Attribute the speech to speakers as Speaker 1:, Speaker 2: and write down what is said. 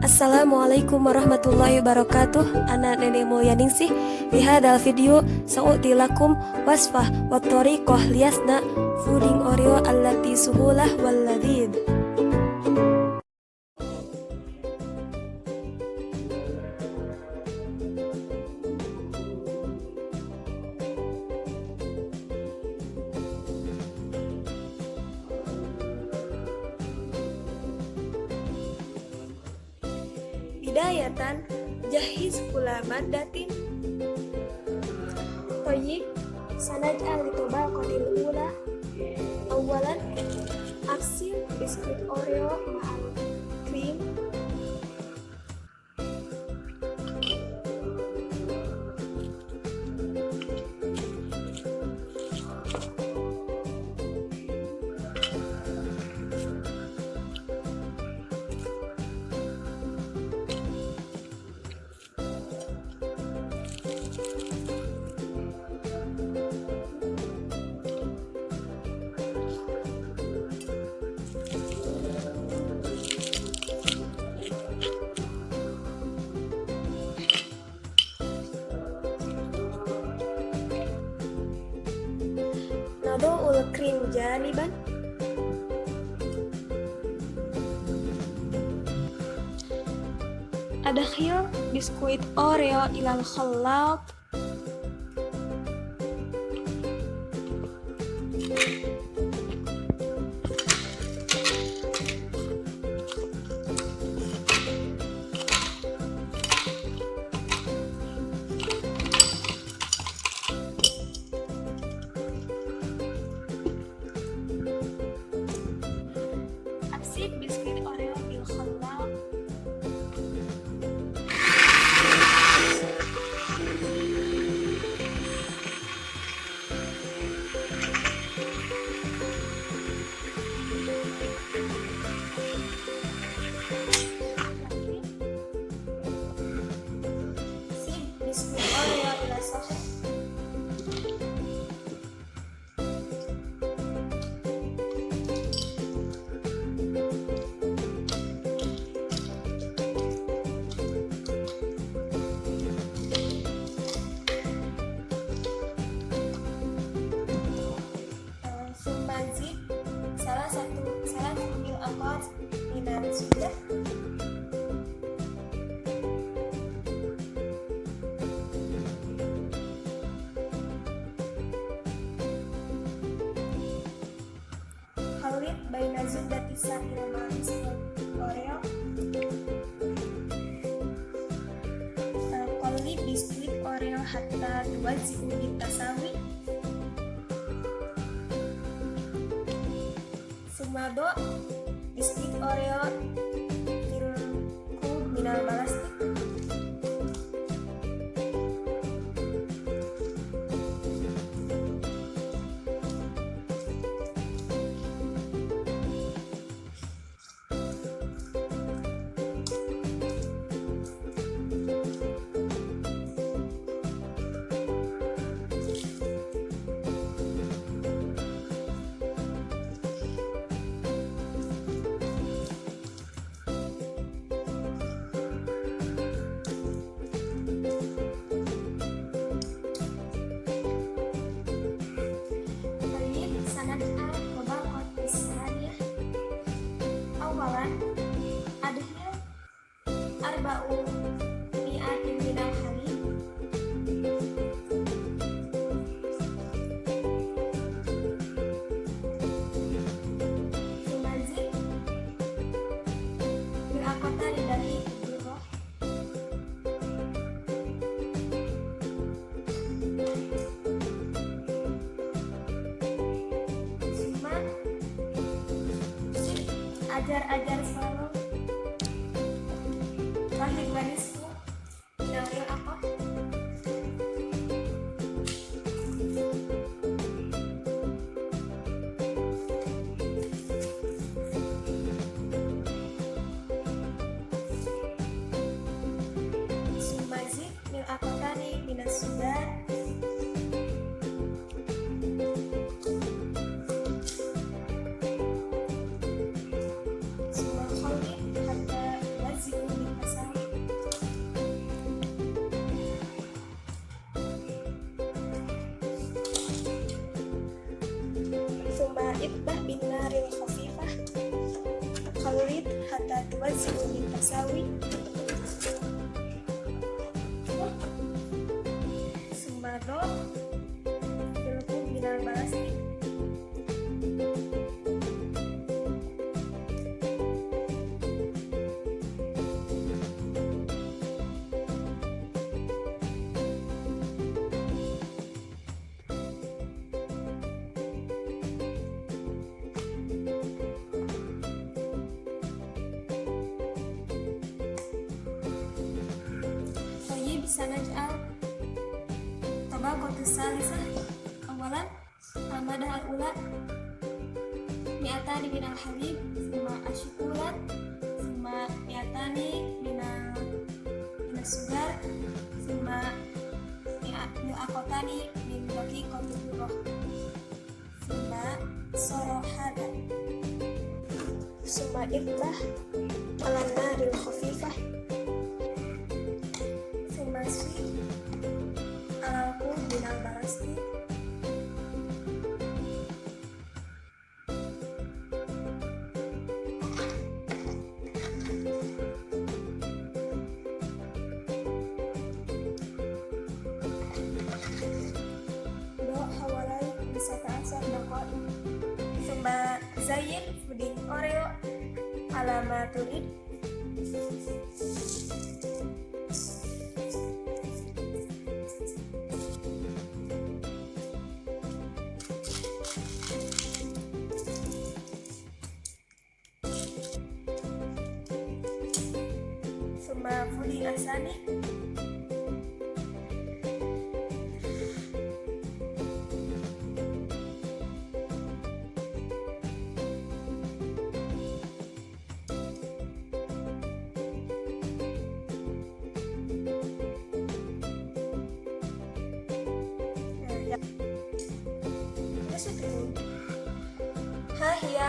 Speaker 1: Assalamualaikum warahmatullahi wabarakatuh. Ana nenek mulyaningsih. Di hadal video sa'uti lakum wasfah wa tariqah liasna puding Oreo allati suhulah wal ladid. Bidayatan jahiz kula maddatin Toyib sanaj'al litobaqatil ula. Awalan aksir biskuit Oreo ma'al krim. Nado'ul krim janiban. Adakhil biskuit Oreo ilal khallat. Aksir biskuit Oreo bil khallat. Biskuit Oreo ila soheh. Sumbazib salah satu mil akad minan sudah. Khalid baina zubdati sa'il manis Oreo. Qalib biskuit Oreo hatta tuwazi'u bitasawi. Sumado biskuit Oreo fil kub minal balastik. Adhil arba'u mi'atin minal halib. Sumazid bi'akota dari birroh. Suma ajar-ajar selalu lahir manisku dari apa? Sumbazid mil akotani minas sudan. Suma Khalid hatta wazi'u hatta tuwazzi'u bil tasawi. Summa do filkum minal balasti. سنجعل طبقة الثالثة. أولا المادة الأولى 200 من الحليب، ثم الشوكولات، ثم 200 من السكر، ثم 100 من دقيق الذرة، ثم صار هذا. ثم اقلح على النار الخفيفة. Masih alalku binal balasti. Do hawalai bisa ta'asar dakot. Sumba zayin puding Oreo ala turid. Puding asani. Hahia